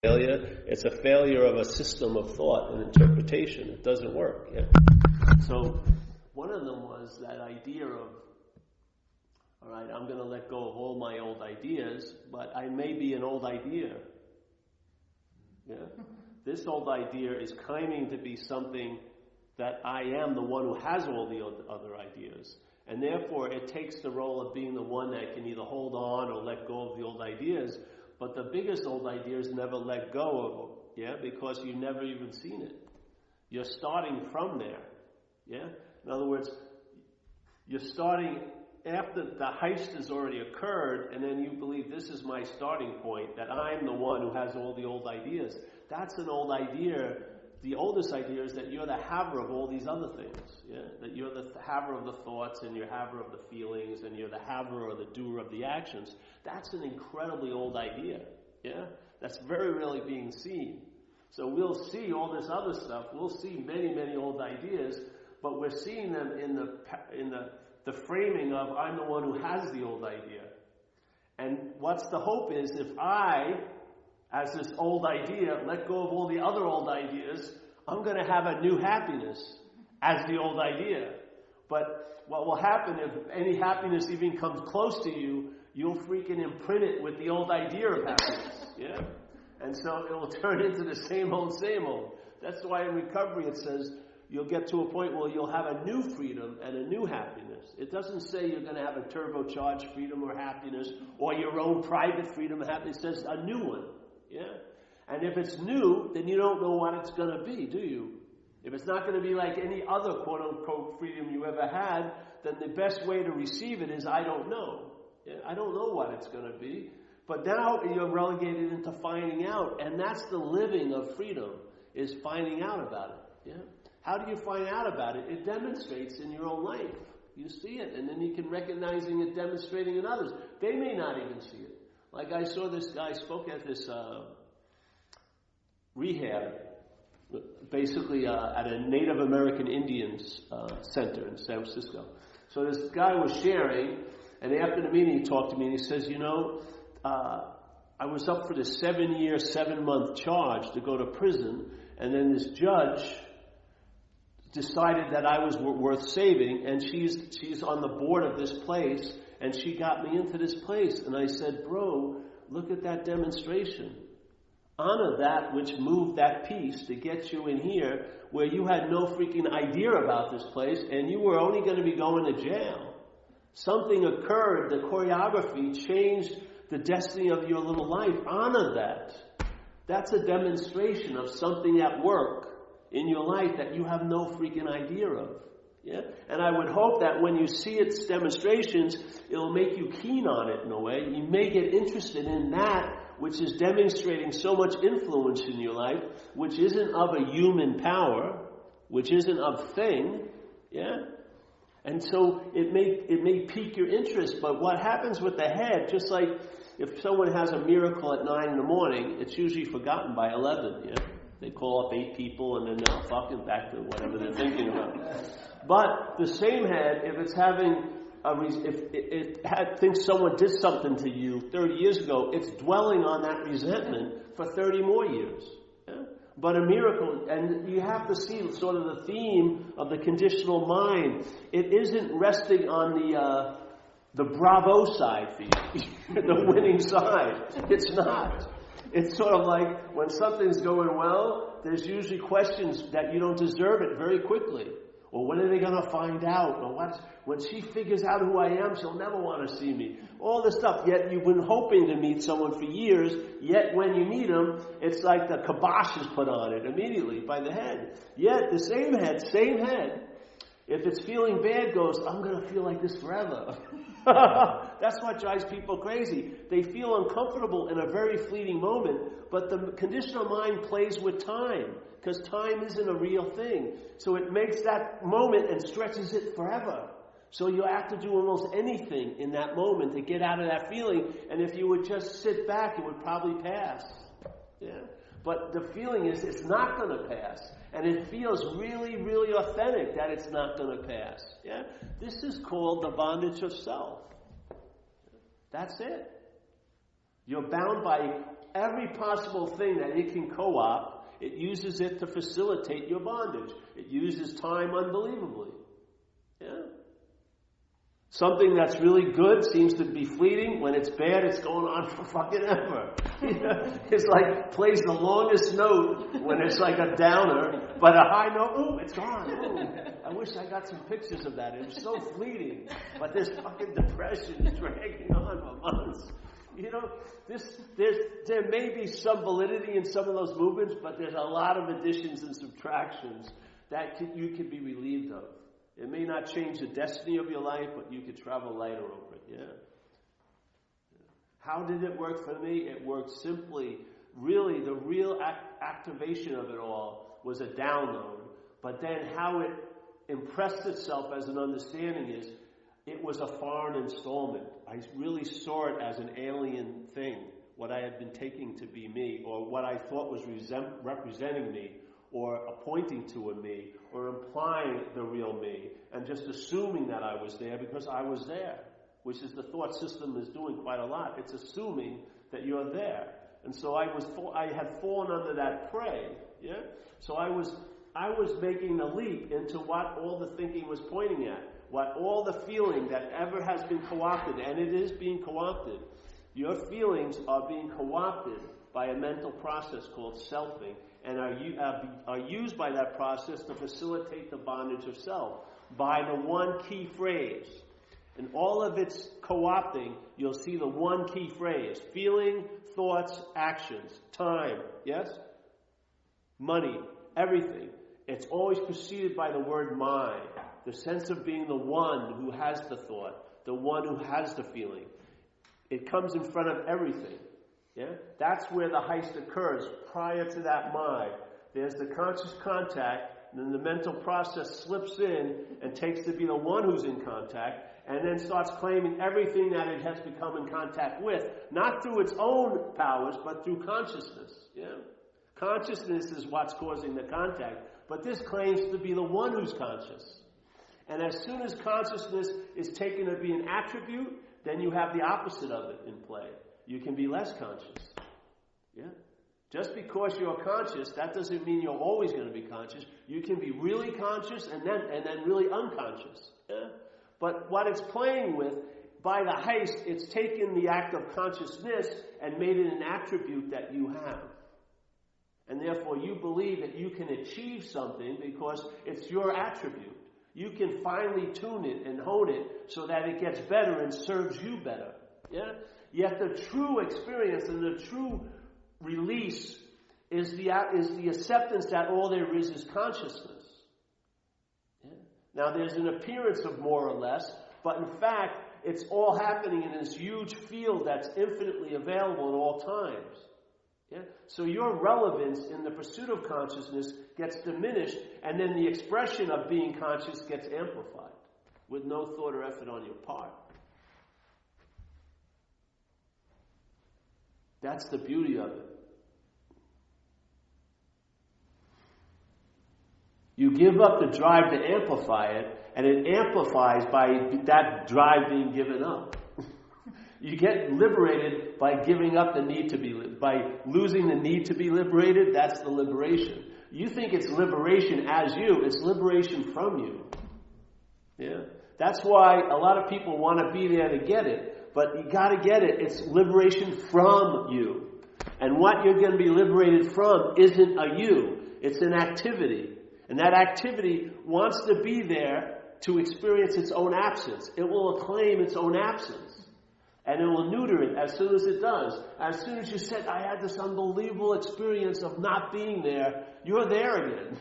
failure. It's a failure of a system of thought and interpretation. It doesn't work. Yeah? So one of them was that idea of, all right, I'm going to let go of all my old ideas, but I may be an old idea. Yeah? This old idea is claiming to be something that I am the one who has all the other ideas. And therefore, it takes the role of being the one that can either hold on or let go of the old ideas. But the biggest old ideas never let go of them, yeah, because you've never even seen it. You're starting from there, yeah. In other words, you're starting after the heist has already occurred, and then you believe this is my starting point, that I'm the one who has all the old ideas. That's an old idea. The oldest idea is that you're the haver of all these other things, yeah? That you're the haver of the thoughts, and you're haver of the feelings, and you're the haver or the doer of the actions. That's an incredibly old idea, yeah? That's very rarely being seen. So we'll see all this other stuff. We'll see many, many old ideas, but we're seeing them in the framing of I'm the one who has the old idea. And what's the hope is if I, as this old idea, let go of all the other old ideas, I'm going to have a new happiness as the old idea. But what will happen if any happiness even comes close to you, you'll freaking imprint it with the old idea of happiness. Yeah? And so it will turn into the same old, same old. That's why in recovery it says you'll get to a point where you'll have a new freedom and a new happiness. It doesn't say you're going to have a turbocharged freedom or happiness or your own private freedom and happiness. It says a new one. Yeah? And if it's new, then you don't know what it's going to be, do you? If it's not going to be like any other quote-unquote freedom you ever had, then the best way to receive it is I don't know. Yeah? I don't know what it's going to be. But now you're relegated into finding out, and that's the living of freedom, is finding out about it. Yeah? How do you find out about it? It demonstrates in your own life. You see it, and then you can recognizing it demonstrating in others. They may not even see it. Like I saw this guy spoke at this rehab, basically at a Native American Indians center in San Francisco. So this guy was sharing, and after the meeting he talked to me, and he says, I was up for this 7-year, 7-month charge to go to prison, and then this judge decided that I was worth saving, and she's on the board of this place, and she got me into this place. And I said, bro, look at that demonstration. Honor that which moved that piece to get you in here where you had no freaking idea about this place and you were only going to be going to jail. Something occurred, the choreography changed the destiny of your little life. Honor that. That's a demonstration of something at work in your life that you have no freaking idea of. Yeah? And I would hope that when you see its demonstrations, it'll make you keen on it in a way. You may get interested in that which is demonstrating so much influence in your life, which isn't of a human power, which isn't of thing. Yeah? And so it may pique your interest, but what happens with the head, just like if someone has a miracle at 9 in the morning, it's usually forgotten by 11, yeah? They call up 8 people and then they're fucking back to whatever they're thinking about. But the same head, if it's having thinks someone did something to you 30 years ago, it's dwelling on that resentment for 30 more years. Yeah? But a miracle, and you have to see sort of the theme of the conditional mind. It isn't resting on the bravo side for you, the winning side. It's not. It's sort of like when something's going well, there's usually questions that you don't deserve it very quickly. Or when are they going to find out? Or when she figures out who I am, she'll never want to see me. All this stuff. Yet you've been hoping to meet someone for years. Yet when you meet them, it's like the kibosh is put on it immediately by the head. Yet the same head, if it's feeling bad, goes, I'm going to feel like this forever. That's what drives people crazy. They feel uncomfortable in a very fleeting moment, but the conditional mind plays with time, because time isn't a real thing. So it makes that moment and stretches it forever. So you have to do almost anything in that moment to get out of that feeling, and if you would just sit back, it would probably pass. Yeah. But the feeling is it's not going to pass. And it feels really, really authentic that it's not going to pass. Yeah? This is called the bondage of self. That's it. You're bound by every possible thing that it can co-opt, it uses it to facilitate your bondage. It uses time unbelievably. Yeah? Something that's really good seems to be fleeting. When it's bad, it's going on for fucking ever. It's like plays the longest note when it's like a downer, but a high note, ooh, it's gone. Ooh. I wish I got some pictures of that. It was so fleeting. But this fucking depression is dragging on for months. You know, there may be some validity in some of those movements, but there's a lot of additions and subtractions that you can be relieved of. It may not change the destiny of your life, but you could travel lighter over it, yeah? How did it work for me? It worked simply, really, the real activation of it all was a download. But then how it impressed itself as an understanding is, it was a foreign installment. I really saw it as an alien thing, what I had been taking to be me, or what I thought was representing me, or pointing to a me, or implying the real me, and just assuming that I was there because I was there, which is the thought system is doing quite a lot. It's assuming that you're there. And so I had fallen under that prey, yeah? So I was making the leap into what all the thinking was pointing at, what all the feeling that ever has been co-opted, and it is being co-opted. Your feelings are being co-opted by a mental process called selfing, and are used by that process to facilitate the bondage of self by the one key phrase. In all of its co-opting, you'll see the one key phrase: feeling, thoughts, actions, time, yes? Money, everything. It's always preceded by the word mind, the sense of being the one who has the thought, the one who has the feeling. It comes in front of everything. Yeah? That's where the heist occurs. Prior to that mind, there's the conscious contact, and then the mental process slips in and takes to be the one who's in contact, and then starts claiming everything that it has become in contact with, not through its own powers, but through consciousness. Yeah? Consciousness is what's causing the contact, but this claims to be the one who's conscious. And as soon as consciousness is taken to be an attribute, then you have the opposite of it in play. You can be less conscious. Yeah? Just because you're conscious, that doesn't mean you're always going to be conscious. You can be really conscious and then really unconscious. Yeah? But what it's playing with, by the heist, it's taken the act of consciousness and made it an attribute that you have. And therefore you believe that you can achieve something because it's your attribute. You can finely tune it and hone it so that it gets better and serves you better. Yeah? Yet the true experience and the true release is the acceptance that all there is consciousness. Yeah? Now there's an appearance of more or less, but in fact it's all happening in this huge field that's infinitely available at all times. Yeah? So your relevance in the pursuit of consciousness gets diminished, and then the expression of being conscious gets amplified with no thought or effort on your part. That's the beauty of it. You give up the drive to amplify it, and it amplifies by that drive being given up. You get liberated by giving up the need to be, by losing the need to be liberated. That's the liberation. You think it's liberation as you, it's liberation from you. Yeah? That's why a lot of people want to be there to get it, but you got to get it. It's liberation from you. And what you're going to be liberated from isn't a you, it's an activity. And that activity wants to be there to experience its own absence. It will acclaim its own absence. And it will neuter it as soon as it does. As soon as you said, I had this unbelievable experience of not being there, you're there again.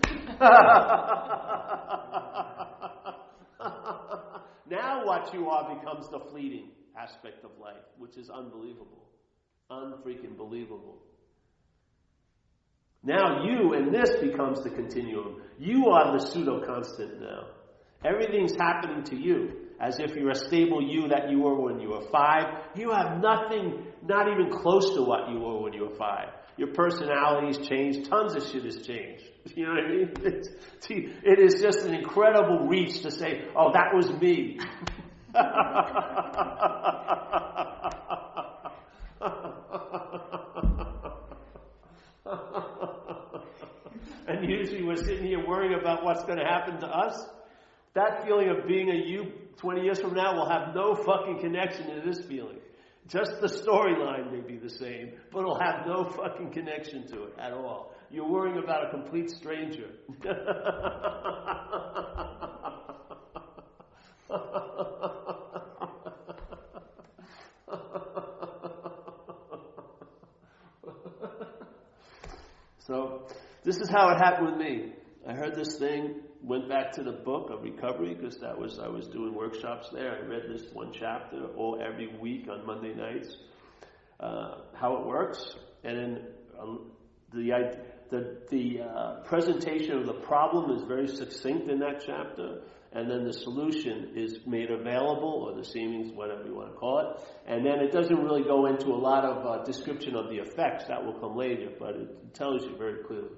Now what you are becomes the fleeting aspect of life, which is unbelievable. Unfreaking believable. Now you and this becomes the continuum. You are the pseudo-constant now. Everything's happening to you as if you're a stable you that you were when you were 5. You have nothing, not even close to what you were when you were 5. Your personality's changed. Tons of shit has changed. You know what I mean? It is just an incredible reach to say, oh, that was me. And usually we're sitting here worrying about what's going to happen to us. That feeling of being a you 20 years from now will have no fucking connection to this feeling. Just the storyline may be the same, but it'll have no fucking connection to it at all. You're worrying about a complete stranger. So, this is how it happened with me. I heard this thing, went back to the book of recovery, because I was doing workshops there. I read this one chapter every week on Monday nights, how it works, and then the presentation of the problem is very succinct in that chapter, and then the solution is made available, or the seemings, whatever you want to call it, and then it doesn't really go into a lot of description of the effects. That will come later, but it tells you very clearly.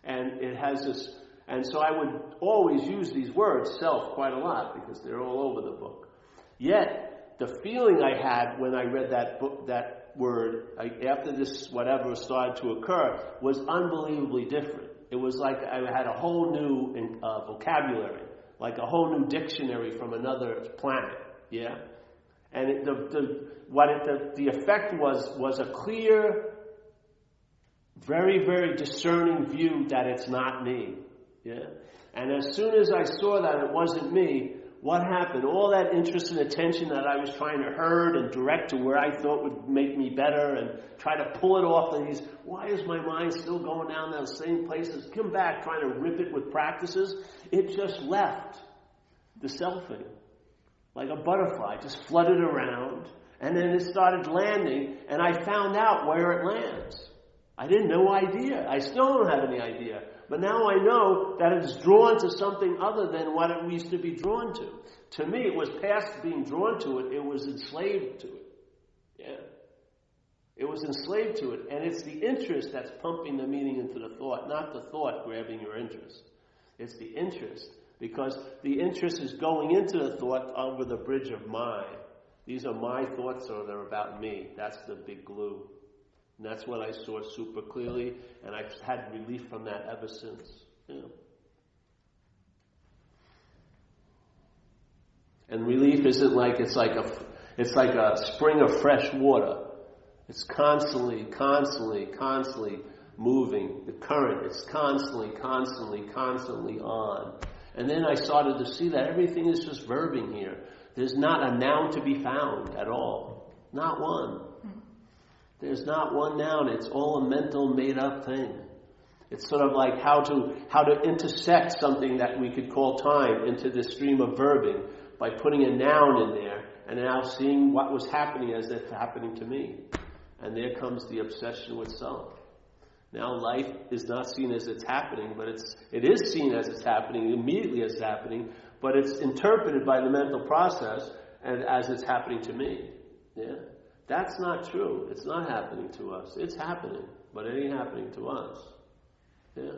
And it has this, and so I would always use these words, self, quite a lot, because they're all over the book. Yet, the feeling I had when I read that book, that word, after this whatever started to occur, was unbelievably different. It was like I had a whole new vocabulary, like a whole new dictionary from another planet, yeah? And the effect was a clear, very, very discerning view that it's not me. Yeah? And as soon as I saw that it wasn't me, what happened? All that interest and attention that I was trying to herd and direct to where I thought would make me better and try to pull it off of these, why is my mind still going down those same places? Come back trying to rip it with practices. It just left the selfing. Like a butterfly, just fluttered around. And then it started landing, and I found out where it lands. I didn't no idea. I still don't have any idea. But now I know that it's drawn to something other than what it used to be drawn to. To me, it was past being drawn to it. It was enslaved to it. Yeah. It was enslaved to it. And it's the interest that's pumping the meaning into the thought, not the thought grabbing your interest. It's the interest. Because the interest is going into the thought over the bridge of mind. These are my thoughts, or they're about me. That's the big glue. And that's what I saw super clearly, and I've had relief from that ever since. You know. And relief isn't like it's like a spring of fresh water. It's constantly moving. The current is constantly on. And then I started to see that everything is just verbing here. There's not a noun to be found at all. Not one. There's not one noun. It's all a mental, made-up thing. It's sort of like how to intersect something that we could call time into this stream of verbing by putting a noun in there and now seeing what was happening as if happening to me. And there comes the obsession with self. Now life is not seen as it's happening, but it is seen as it's happening, immediately as it's happening, but it's interpreted by the mental process and as it's happening to me. Yeah? That's not true. It's not happening to us. It's happening, but it ain't happening to us. Yeah?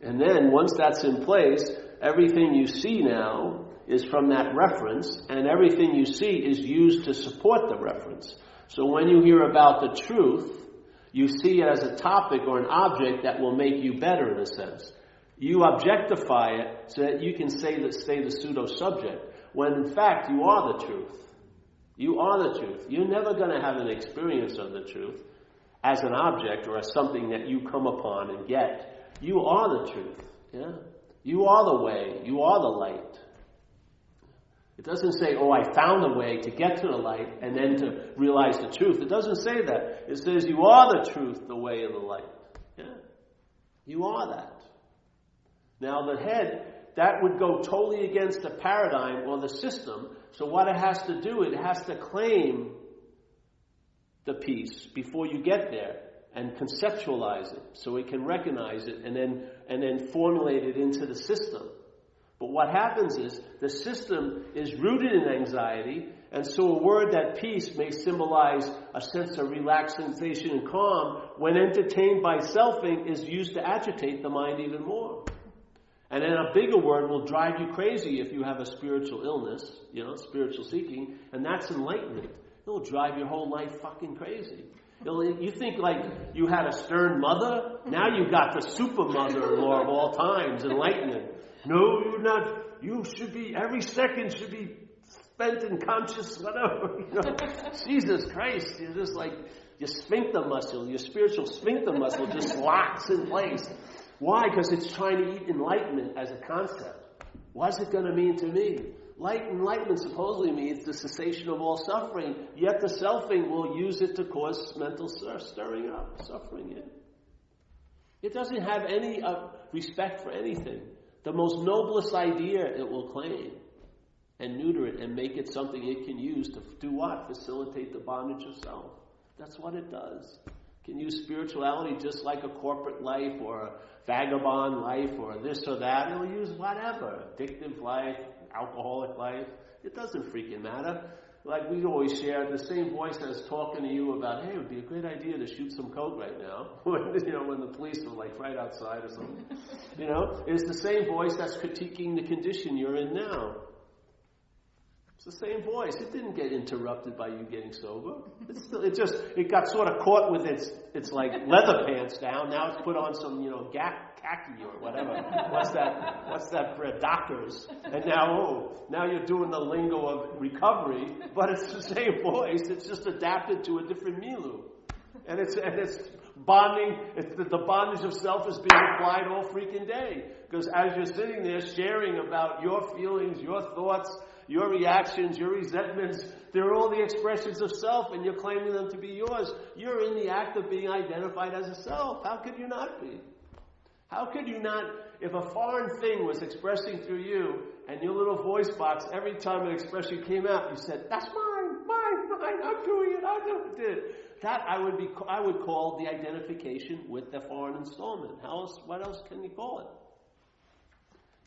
And then once that's in place, everything you see now is from that reference, and everything you see is used to support the reference. So when you hear about the truth, you see it as a topic or an object that will make you better in a sense. You objectify it so that you can stay the pseudo-subject, when in fact you are the truth. You are the truth. You're never going to have an experience of the truth as an object or as something that you come upon and get. You are the truth. Yeah? You are the way. You are the light. It doesn't say, oh, I found a way to get to the light and then to realize the truth. It doesn't say that. It says you are the truth, the way, and the light. Yeah? You are that. Now the head, that would go totally against the paradigm or the system. So what it has to do, it has to claim the peace before you get there and conceptualize it so it can recognize it and then formulate it into the system. But what happens is the system is rooted in anxiety, and so a word that peace may symbolize a sense of relaxation and calm, when entertained by selfing, is used to agitate the mind even more. And then a bigger word will drive you crazy if you have a spiritual illness, spiritual seeking, and that's enlightenment. It'll drive your whole life fucking crazy. You think like you had a stern mother, now you got the super mother-in-law of all times, enlightening. No, you're not. You should be, every second should be spent in conscious whatever. Jesus Christ, you're just like, your sphincter muscle, your spiritual sphincter muscle just locks in place. Why? Because it's trying to eat enlightenment as a concept. What's it going to mean to me? Enlightenment supposedly means the cessation of all suffering, yet the selfing will use it to cause mental stirring up, suffering. Yeah? It doesn't have any respect for anything. The most noblest idea it will claim and neuter it and make it something it can use to do what? Facilitate the bondage of self. That's what it does. It can use spirituality just like a corporate life or a vagabond life or this or that. It'll use whatever. Addictive life, alcoholic life. It doesn't freaking matter. Like we always share, the same voice that's talking to you about, hey, it would be a great idea to shoot some coke right now. when the police are like right outside or something. It's the same voice that's critiquing the condition you're in now. It's the same voice. It didn't get interrupted by you getting sober. It got sort of caught with its like leather pants down. Now it's put on some, khaki or whatever. What's that for Dockers? And now you're doing the lingo of recovery, but it's the same voice. It's just adapted to a different milieu. And it's bonding. The bondage of self is being applied all freaking day. Because as you're sitting there sharing about your feelings, your thoughts, your reactions, your resentments, they're all the expressions of self, and you're claiming them to be yours. You're in the act of being identified as a self. How could you not be? How could you not, if a foreign thing was expressing through you, and your little voice box, every time an expression came out, you said, that's mine, I'm doing it, I never did. That I would call the identification with the foreign installment. What else can you call it?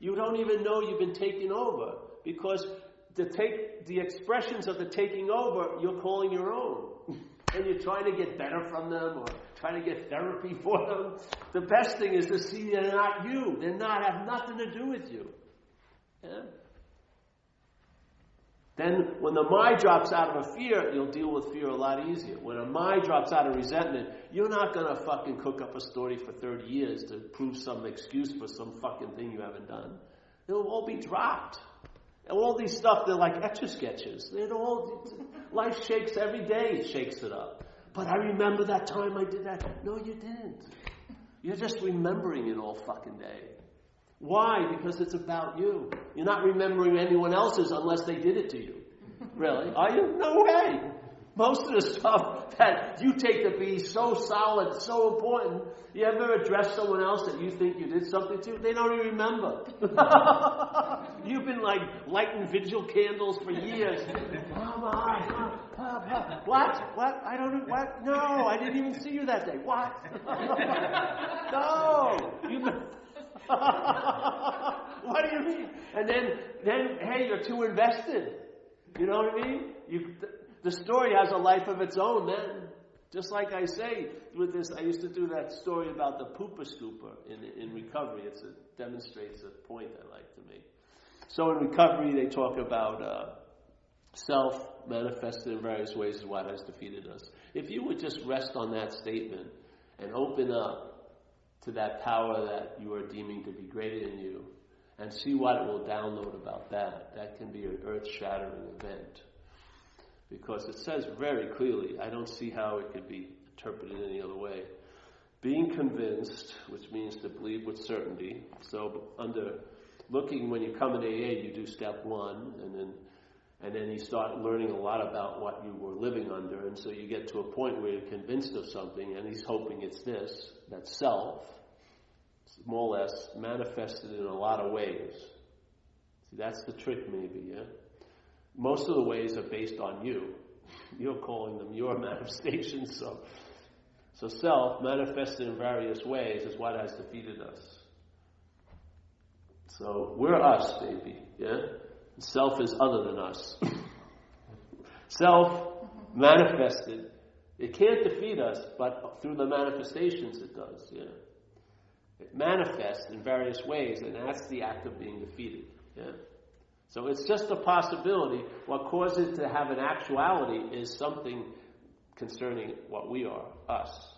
You don't even know you've been taken over, because the expressions of the taking over, you're calling your own. And you're trying to get better from them or trying to get therapy for them. The best thing is to see they're not you. Have nothing to do with you. Yeah? Then when the my drops out of a fear, you'll deal with fear a lot easier. When a my drops out of resentment, you're not going to fucking cook up a story for 30 years to prove some excuse for some fucking thing you haven't done. It'll all be dropped. And all these stuff, they're like Etch-a-Sketches. Life shakes every day, it shakes it up. But I remember that time I did that. No, you didn't. You're just remembering it all fucking day. Why? Because it's about you. You're not remembering anyone else's unless they did it to you. Really? Are you? No way. Most of the stuff that you take to be so solid, so important, you ever address someone else that you think you did something to? They don't even remember. You've been like lighting vigil candles for years. What? I don't know. What? No, I didn't even see you that day. What? No. What do you mean? And then, hey, you're too invested. You know what I mean? The story has a life of its own, man. Just like I say with this, I used to do that story about the pooper scooper in recovery. It demonstrates a point I like to make. So in recovery, they talk about self manifested in various ways is what has defeated us. If you would just rest on that statement and open up to that power that you are deeming to be greater than you, and see what it will download about that can be an earth-shattering event. Because it says very clearly, I don't see how it could be interpreted any other way. Being convinced, which means to believe with certainty. So when you come into AA, you do step one, and then you start learning a lot about what you were living under, and so you get to a point where you're convinced of something, and he's hoping it's this, that self, more or less manifested in a lot of ways. See, that's the trick maybe, yeah? Most of the ways are based on you. You're calling them your manifestations. So self, manifested in various ways, is what has defeated us. So we're us, baby. Yeah? Self is other than us. Self, manifested. It can't defeat us, but through the manifestations it does. Yeah? It manifests in various ways, and that's the act of being defeated. Yeah? So it's just a possibility. What causes it to have an actuality is something concerning what we are, us.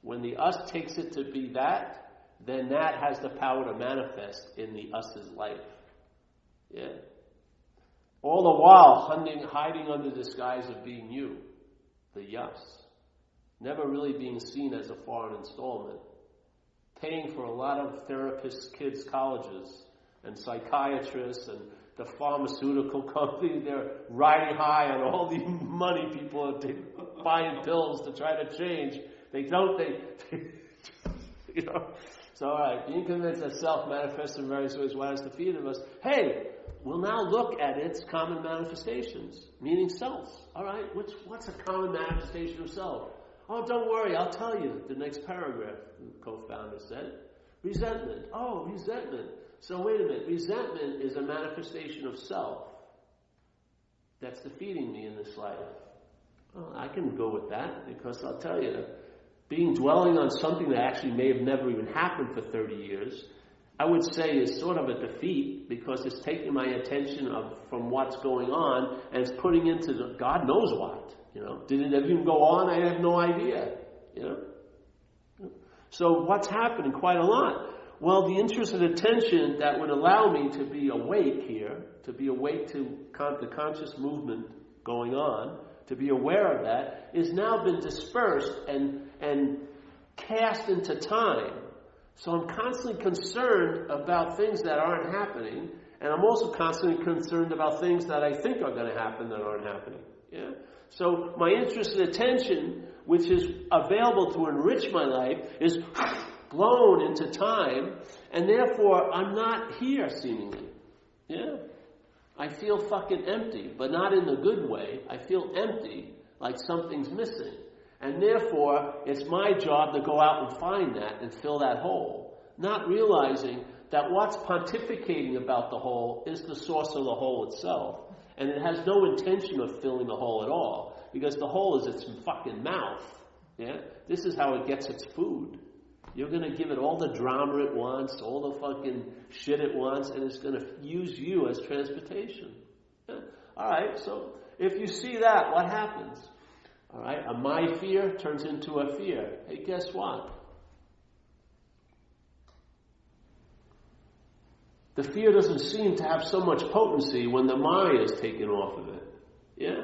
When the us takes it to be that, then that has the power to manifest in the us's life. Yeah. All the while hiding under the disguise of being you, the us. Never really being seen as a foreign installment. Paying for a lot of therapists' kids' colleges and psychiatrists and the pharmaceutical company. They're riding high on all the money people are buying pills to try to change. They you know. So, all right, being convinced that self manifests in various ways, why is defeated of us? Hey, we'll now look at its common manifestations, meaning self. All right, what's a common manifestation of self? Oh, don't worry, I'll tell you. The next paragraph, the co-founder said. Resentment. Oh, resentment. So wait a minute. Resentment is a manifestation of self that's defeating me in this life. Well, I can go with that because I'll tell you, dwelling on something that actually may have never even happened for 30 years, I would say is sort of a defeat because it's taking my attention from what's going on and it's putting into the God knows what. Did it even go on? I have no idea. So what's happening? Quite a lot. Well, the interest and attention that would allow me to be awake here, to be awake to the conscious movement going on, to be aware of that, is now been dispersed and cast into time. So I'm constantly concerned about things that aren't happening, and I'm also constantly concerned about things that I think are going to happen that aren't happening. Yeah? So my interest and attention, which is available to enrich my life, is blown into time, and therefore I'm not here seemingly. Yeah? I feel fucking empty, but not in the good way. I feel empty, like something's missing. And therefore, it's my job to go out and find that and fill that hole. Not realizing that what's pontificating about the hole is the source of the hole itself. And it has no intention of filling the hole at all. Because the hole is its fucking mouth. Yeah? This is how it gets its food. You're going to give it all the drama it wants, all the fucking shit it wants, and it's going to use you as transportation. Yeah? All right, so if you see that, what happens? All right, a my fear turns into a fear. Hey, guess what? The fear doesn't seem to have so much potency when the my is taken off of it. Yeah?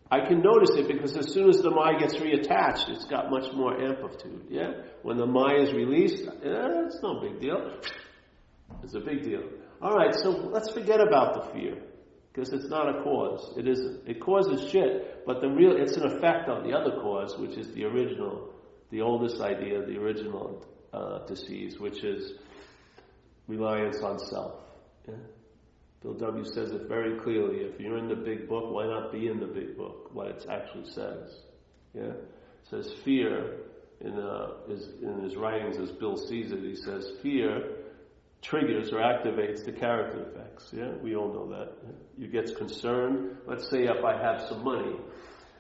I can notice it because as soon as the my gets reattached, it's got much more amplitude. Yeah? When the my is released, it's no big deal. It's a big deal. All right, so let's forget about the fear because it's not a cause. It isn't. It causes shit, but it's an effect of the other cause, which is the original, the oldest idea, the original disease, which is reliance on self. Yeah? Bill W. says it very clearly. If you're in the big book, why not be in the big book? What it actually says. Yeah? It says fear in his writings, as Bill sees it, he says fear triggers or activates the character effects. Yeah? We all know that. Yeah? You get concerned. Let's say if I have some money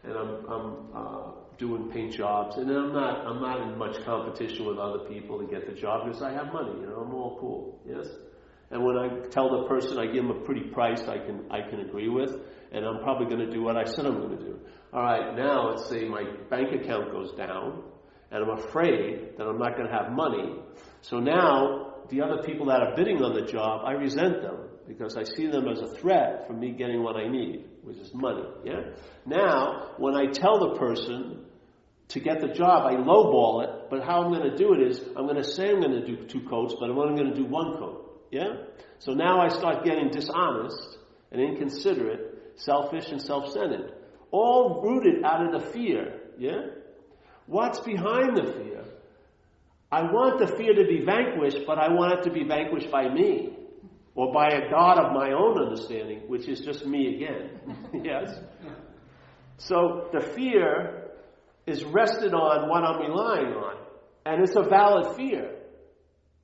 and I'm doing paint jobs, and I'm not in much competition with other people to get the job because I have money. I'm all cool. Yes. And when I tell the person, I give them a pretty price I can agree with, and I'm probably going to do what I said I'm going to do. All right, now let's say my bank account goes down, and I'm afraid that I'm not going to have money. So now the other people that are bidding on the job, I resent them because I see them as a threat for me getting what I need, which is money. Yeah. Now, when I tell the person to get the job, I lowball it, but how I'm going to do it is I'm going to say I'm going to do 2 coats, but I'm only going to do 1 coat. Yeah? So now I start getting dishonest and inconsiderate, selfish and self-centered. All rooted out of the fear. Yeah? What's behind the fear? I want the fear to be vanquished, but I want it to be vanquished by me. Or by a God of my own understanding, which is just me again. Yes? So the fear is rested on what I'm relying on. And it's a valid fear.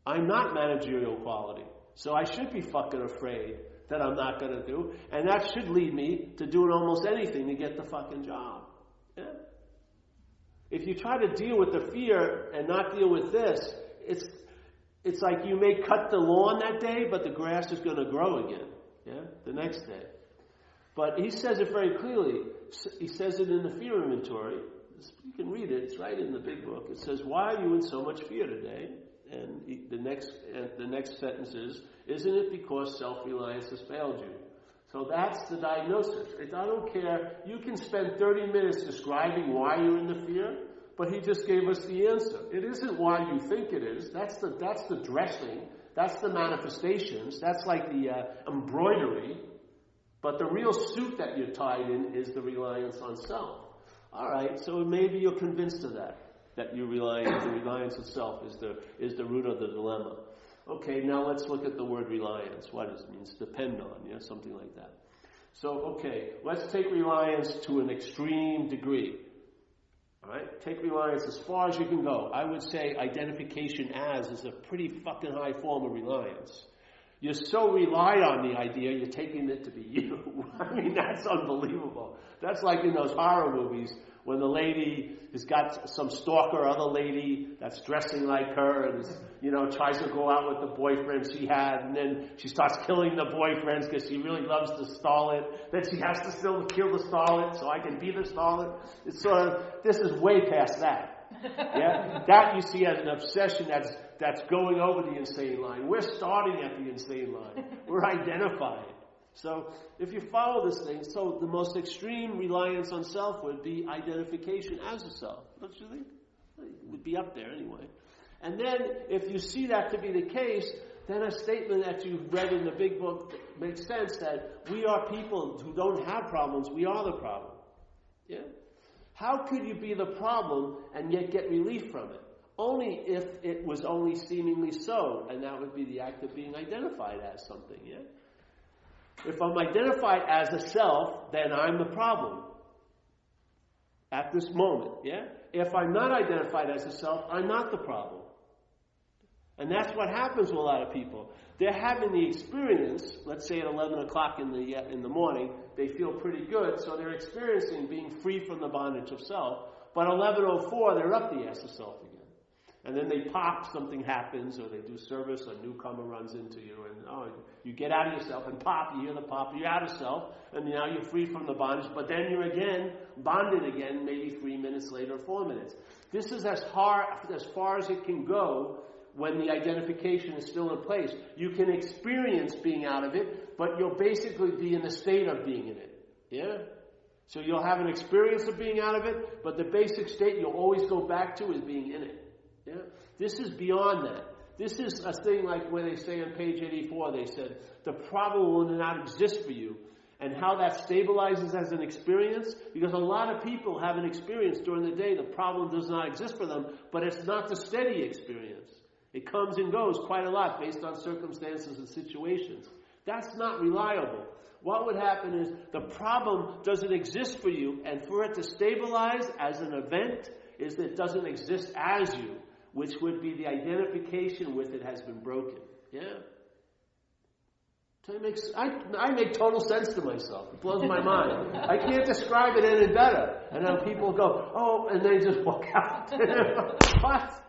I'm not managerial quality. So I should be fucking afraid that I'm not going to do. And that should lead me to doing almost anything to get the fucking job. Yeah? If you try to deal with the fear and not deal with this, it's like you may cut the lawn that day, but the grass is going to grow again. Yeah, the next day. But he says it very clearly. He says it in the fear inventory. You can read it. It's right in the big book. It says, "Why are you in so much fear today?" And the next sentence is, "Isn't it because self-reliance has failed you?" So that's the diagnosis. I don't care. You can spend 30 minutes describing why you're in the fear, but he just gave us the answer. It isn't why you think it is. That's the dressing. That's the manifestations. That's like the embroidery. But the real suit that you're tied in is the reliance on self. All right, so maybe you're convinced of that the reliance of self is the root of the dilemma. Okay, now let's look at the word reliance. What does it mean? Depend on, something like that. So, okay, let's take reliance to an extreme degree. All right, take reliance as far as you can go. I would say identification as is a pretty fucking high form of reliance. You so rely on the idea, you're taking it to be you. I mean, that's unbelievable. That's like in those horror movies when the lady has got some stalker other lady that's dressing like her and tries to go out with the boyfriend she had, and then she starts killing the boyfriends because she really loves the starlet. Then she has to still kill the starlet so I can be the starlet. It's sort of, this is way past that. Yeah, that you see as an obsession that's going over the insane line. We're starting at the insane line. We're identified. So if you follow this thing, so the most extreme reliance on self would be identification as a self. Don't you think? It would be up there anyway. And then if you see that to be the case, then a statement that you've read in the big book makes sense, that we are people who don't have problems. We are the problem. Yeah? How could you be the problem and yet get relief from it? Only if it was only seemingly so, and that would be the act of being identified as something, yeah? If I'm identified as a self, then I'm the problem at this moment, yeah? If I'm not identified as a self, I'm not the problem. And that's what happens with a lot of people. They're having the experience, let's say at 11 o'clock in the morning, they feel pretty good, so they're experiencing being free from the bondage of self, but 11:04, they're up the ass of self again. And then they pop, something happens, or they do service, a newcomer runs into you, and you get out of yourself, and pop, you hear the pop, you're out of self, and now you're free from the bondage, but then you're again bonded again, maybe 3 minutes later, 4 minutes. This is as far as it can go when the identification is still in place. You can experience being out of it, but you'll basically be in the state of being in it. Yeah? So you'll have an experience of being out of it, but the basic state you'll always go back to is being in it. Yeah? This is beyond that. This is a thing like where they say on page 84, they said, the problem will not exist for you. And how that stabilizes as an experience, because a lot of people have an experience during the day, the problem does not exist for them, but it's not the steady experience. It comes and goes quite a lot based on circumstances and situations. That's not reliable. What would happen is the problem doesn't exist for you, and for it to stabilize as an event is that it doesn't exist as you, which would be the identification with it has been broken. Yeah? So I make total sense to myself. It blows my mind. I can't describe it any better. And then people go, oh, and they just walk out. What?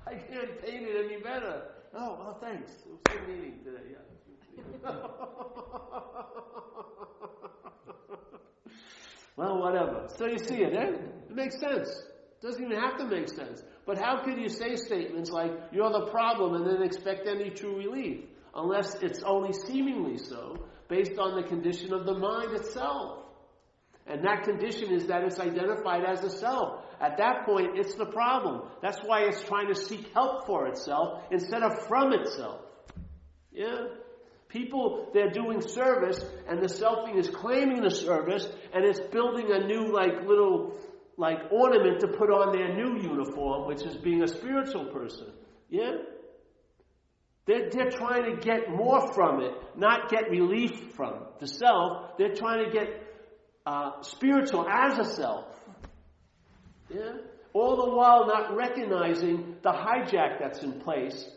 I can't paint it any better. Oh, well, thanks. It was a good meeting today. Yeah. Well, whatever. So you see it, eh? It makes sense. It doesn't even have to make sense. But how could you say statements like, you're the problem, and then expect any true relief? Unless it's only seemingly so, based on the condition of the mind itself. And that condition is that it's identified as a self. At that point, it's the problem. That's why it's trying to seek help for itself instead of from itself. Yeah? People, they're doing service, and the selfing is claiming the service, and it's building a new, little ornament to put on their new uniform, which is being a spiritual person. Yeah? They're trying to get more from it, not get relief from the self. They're trying to get spiritual as a self. Yeah? All the while not recognizing the hijack that's in place,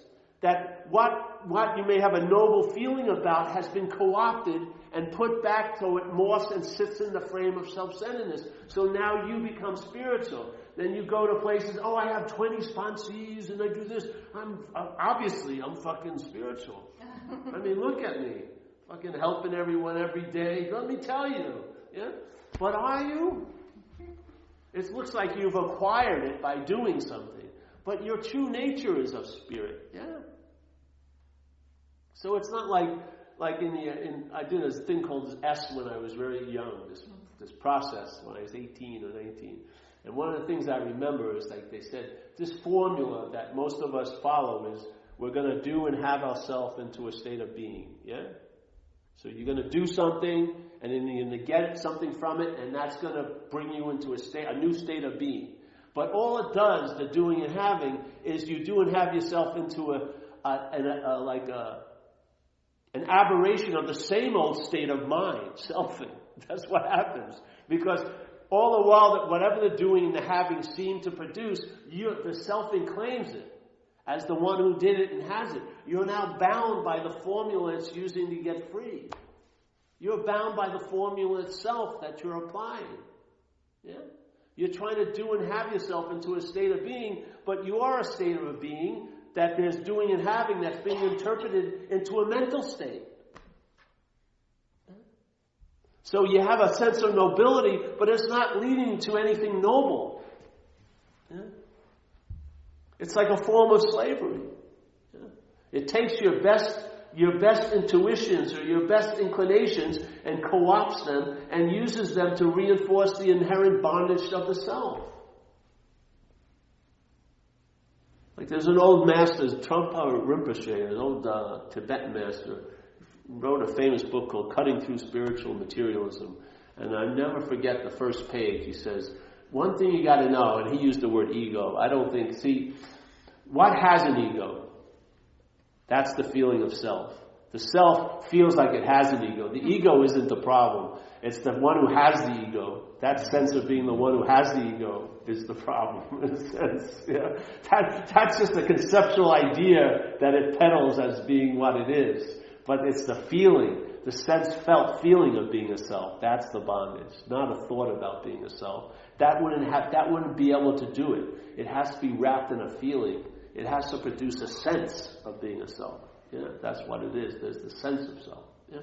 that what you may have a noble feeling about has been co-opted and put back so it morphs and sits in the frame of self-centeredness. So now you become spiritual. Then you go to places, oh, I have 20 sponsees and I do this. I'm fucking spiritual. I mean, look at me. Fucking helping everyone every day. Let me tell you. Yeah? But are you? It looks like you've acquired it by doing something. But your true nature is of spirit. Yeah? So it's not like I did a thing called S when I was very young, this process when I was 18 or 19. And one of the things I remember is like they said, this formula that most of us follow is we're going to do and have ourselves into a state of being. Yeah? So you're going to do something, and then you're going to get something from it, and that's going to bring you into a new state of being. But all it does, the doing and having, is you do and have yourself into an aberration of the same old state of mind, selfing. That's what happens. Because all the while that whatever the doing and the having seem to produce, the selfing claims it as the one who did it and has it. You're now bound by the formula it's using to get free. You're bound by the formula itself that you're applying. Yeah? You're trying to do and have yourself into a state of being, but you are a state of a being that there's doing and having that's being interpreted into a mental state. So you have a sense of nobility, but it's not leading to anything noble. Yeah? It's like a form of slavery. Yeah? It takes your best intuitions or your best inclinations and co-opts them and uses them to reinforce the inherent bondage of the self. Like there's an old master, Trungpa Rinpoche, an old Tibetan master, wrote a famous book called Cutting Through Spiritual Materialism. And I never forget the first page. He says, one thing you got to know, and he used the word ego. What has an ego? That's the feeling of self. The self feels like it has an ego. The ego isn't the problem. It's the one who has the ego. That sense of being the one who has the ego is the problem, in a sense. Yeah? That's just a conceptual idea that it peddles as being what it is. But it's the feeling, the felt feeling of being a self. That's the bondage, not a thought about being a self. That wouldn't be able to do it. It has to be wrapped in a feeling. It has to produce a sense of being a self. Yeah, that's what it is. There's the sense of self. Yeah.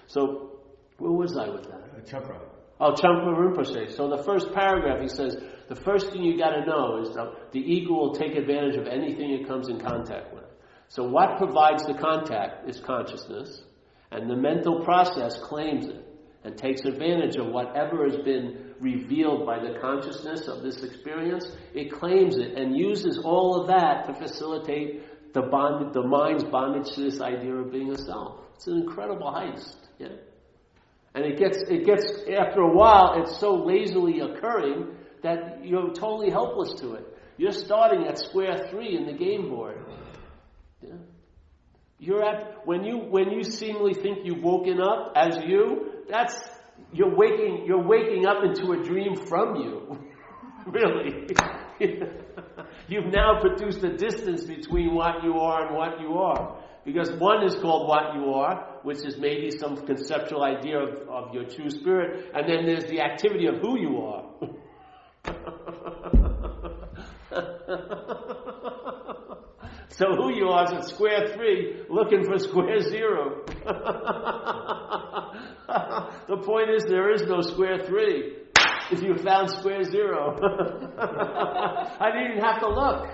So, where was I with that? Trungpa. Oh, Trungpa Rinpoche. So the first paragraph, he says, the first thing you got to know is that the ego will take advantage of anything it comes in contact with. So what provides the contact is consciousness, and the mental process claims it and takes advantage of whatever has been revealed by the consciousness of this experience. It claims it and uses all of that to facilitate the mind's bondage to this idea of being a self. It's an incredible heist. Yeah? And it gets after a while, it's so lazily occurring that you're totally helpless to it. You're starting at square 3 in the game board. Yeah. When you seemingly think you've woken up as you're waking up into a dream from you. Really. You've now produced a distance between what you are and what you are. Because one is called what you are, which is maybe some conceptual idea of your true spirit, and then there's the activity of who you are. So who you are is at square 3, looking for square 0. The point is, there is no square 3. If you found square 0. I didn't even have to look.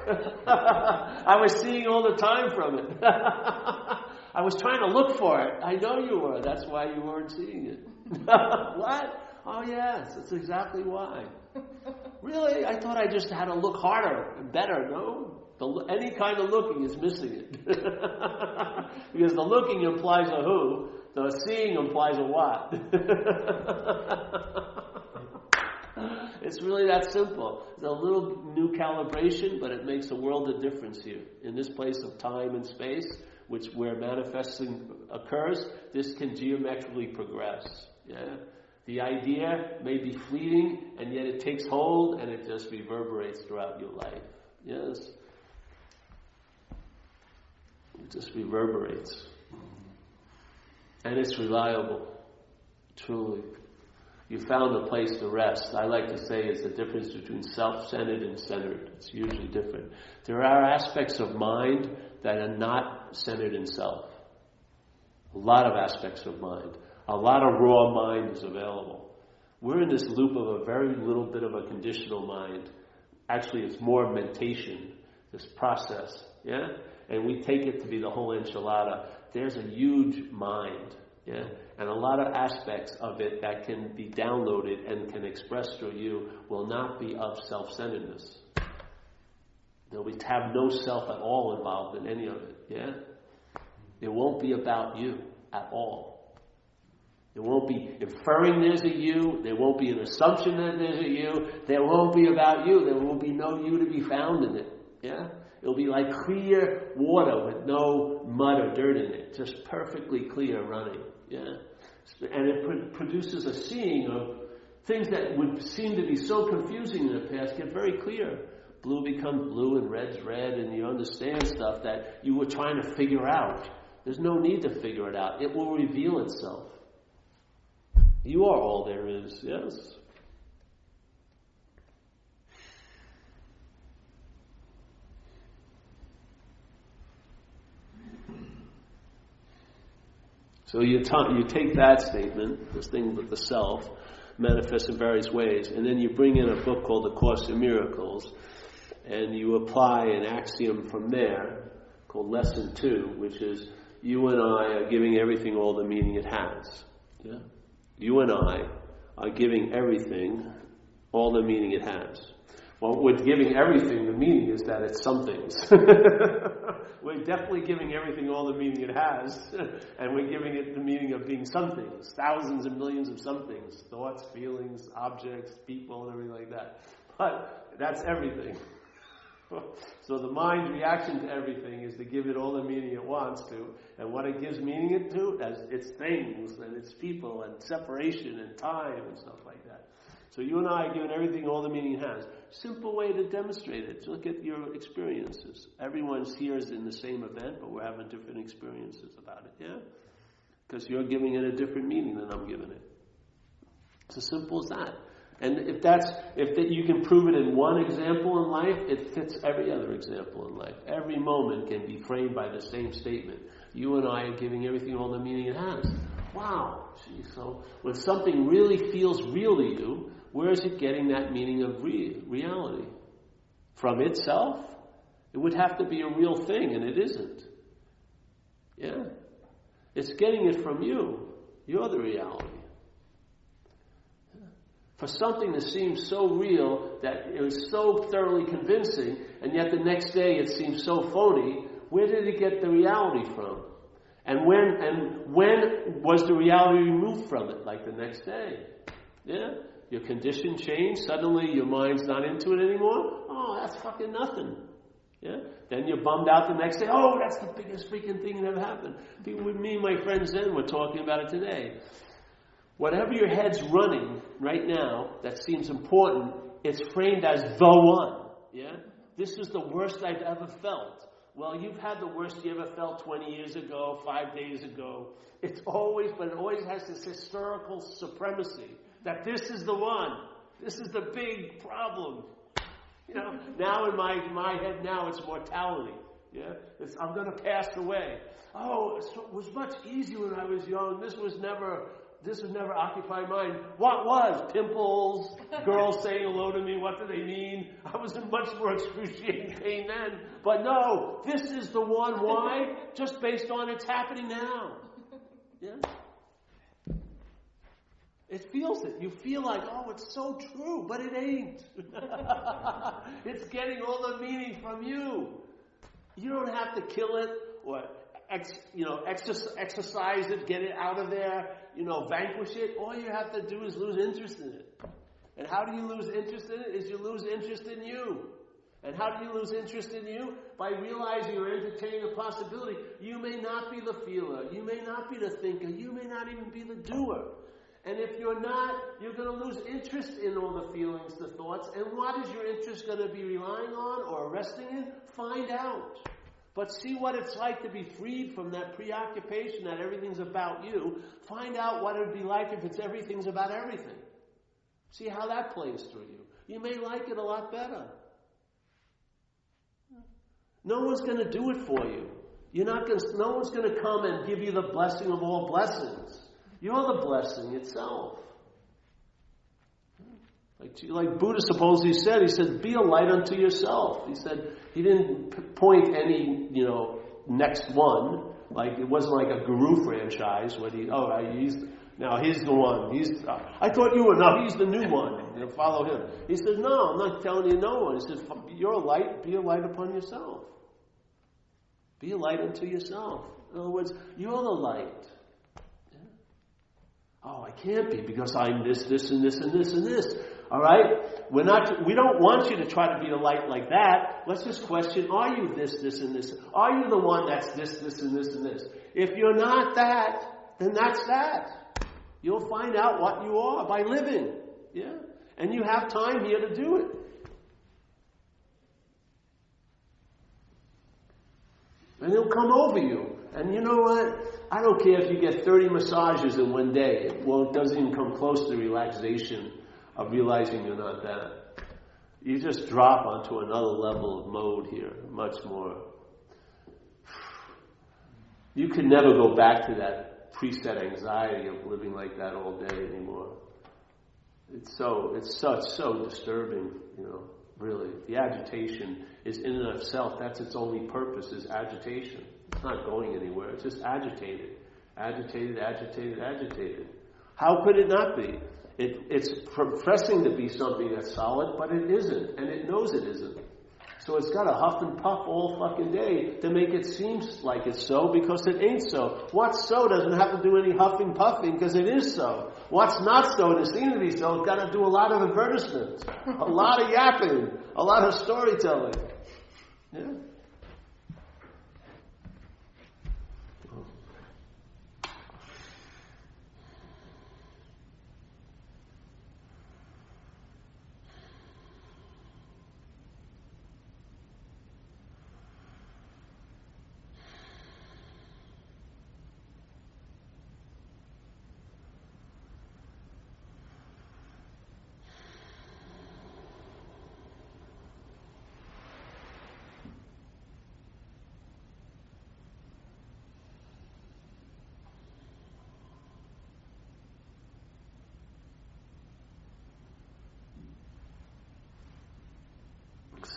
I was seeing all the time from it. I was trying to look for it. I know you were. That's why you weren't seeing it. What? Oh yes, that's exactly why. Really? I thought I just had to look harder and better. No? Any kind of looking is missing it. Because the looking implies a who, the seeing implies a what. It's really that simple. It's a little new calibration, but it makes a world of difference here. In this place of time and space, where manifesting occurs, this can geometrically progress. Yeah? The idea may be fleeting, and yet it takes hold, and it just reverberates throughout your life. Yes? It just reverberates. And it's reliable. Truly. You found a place to rest. I like to say it's the difference between self-centered and centered. It's usually different. There are aspects of mind that are not centered in self. A lot of aspects of mind. A lot of raw mind is available. We're in this loop of a very little bit of a conditional mind. Actually, it's more mentation, this process. Yeah? And we take it to be the whole enchilada. There's a huge mind. Yeah? And a lot of aspects of it that can be downloaded and can express through you will not be of self-centeredness. We have no self at all involved in any of it. Yeah? It won't be about you at all. It won't be inferring there's a you. There won't be an assumption that there's a you. There won't be about you. There will be no you to be found in it. Yeah? It'll be like clear water with no mud or dirt in it. Just perfectly clear running. Yeah? And it produces a seeing of things that would seem to be so confusing in the past get very clear. Blue becomes blue and red's red, and you understand stuff that you were trying to figure out. There's no need to figure it out. It will reveal itself. You are all there is, yes? So you take that statement, this thing with the self, manifests in various ways, and then you bring in a book called The Course in Miracles, and you apply an axiom from there called Lesson 2, which is you and I are giving everything all the meaning it has. Yeah? You and I are giving everything all the meaning it has. Well, with giving everything, the meaning is that it's some things. We're definitely giving everything all the meaning it has, and we're giving it the meaning of being some things, thousands and millions of some things, thoughts, feelings, objects, people, and everything like that. But that's everything. So the mind's reaction to everything is to give it all the meaning it wants to, and what it gives meaning it to, as its things and its people and separation and time and stuff like that. So you and I are giving everything all the meaning it has. Simple way to demonstrate it. Look at your experiences. Everyone's here is in the same event, but we're having different experiences about it, yeah? Because you're giving it a different meaning than I'm giving it. It's as simple as that. And if you can prove it in one example in life, it fits every other example in life. Every moment can be framed by the same statement. You and I are giving everything all the meaning it has. Wow. Gee, so when something really feels real to you, where is it getting that meaning of reality? From itself? It would have to be a real thing, and it isn't. Yeah? It's getting it from you. You're the reality. For something that seems so real, that it was so thoroughly convincing, and yet the next day it seems so phony, where did it get the reality from? And when was the reality removed from it? Like the next day. Yeah? Your condition changed, suddenly your mind's not into it anymore? Oh, that's fucking nothing. Yeah? Then you're bummed out the next day. Oh, that's the biggest freaking thing that ever happened. People with me and my friends then were talking about it today. Whatever your head's running right now that seems important, it's framed as the one. Yeah? This is the worst I've ever felt. Well, you've had the worst you ever felt 20 years ago, 5 days ago. But it always has this historical supremacy that this is the one. This is the big problem. You know, now in my head now it's mortality. Yeah? I'm going to pass away. Oh, it was much easier when I was young. This would never occupy mind. What was? Pimples, girls saying hello to me, what do they mean? I was in much more excruciating pain then. But no, this is the one. Why? Just based on it's happening now. Yeah? It feels it. You feel like, oh, it's so true, but it ain't. It's getting all the meaning from you. You don't have to kill it or exercise it, get it out of there, vanquish it. All you have to do is lose interest in it. And how do you lose interest in it? Is you lose interest in you. And how do you lose interest in you? By realizing you're entertaining the possibility. You may not be the feeler. You may not be the thinker. You may not even be the doer. And if you're not, you're going to lose interest in all the feelings, the thoughts. And what is your interest going to be relying on or resting in? Find out. But see what it's like to be freed from that preoccupation that everything's about you. Find out what it would be like if it's everything's about everything. See how that plays through you. You may like it a lot better. No one's going to do it for you. No one's going to come and give you the blessing of all blessings. You're the blessing itself. Like Buddha supposedly said, he said, be a light unto yourself. He said, he didn't point any, next one. Like, it wasn't like a guru franchise where he's the one. I thought you were, now he's the new one. Follow him. He said, no, I'm not telling you no one. He said, you're a light, be a light upon yourself. Be a light unto yourself. In other words, you're the light. Yeah. Oh, I can't be because I'm this, and this, and this, and this. All right? We don't want you to try to be a light like that. Let's just question, are you this, and this? Are you the one that's this, and this, and this? If you're not that, then that's that. You'll find out what you are by living. Yeah? And you have time here to do it. And it'll come over you. And you know what? I don't care if you get 30 massages in one day. It doesn't even come close to the relaxation of realizing you're not that. You just drop onto another level of mode here, much more. You can never go back to that preset anxiety of living like that all day anymore. It's so disturbing, really. The agitation is in and of itself, that's its only purpose, is agitation. It's not going anywhere, it's just agitated. Agitated. How could it not be? It's professing to be something that's solid, but it isn't, and it knows it isn't. So it's got to huff and puff all fucking day to make it seem like it's so, because it ain't so. What's so doesn't have to do any huffing puffing, because it is so. What's not so, and it seems to be so, it's got to do a lot of advertisements, a lot of yapping, a lot of storytelling. Yeah.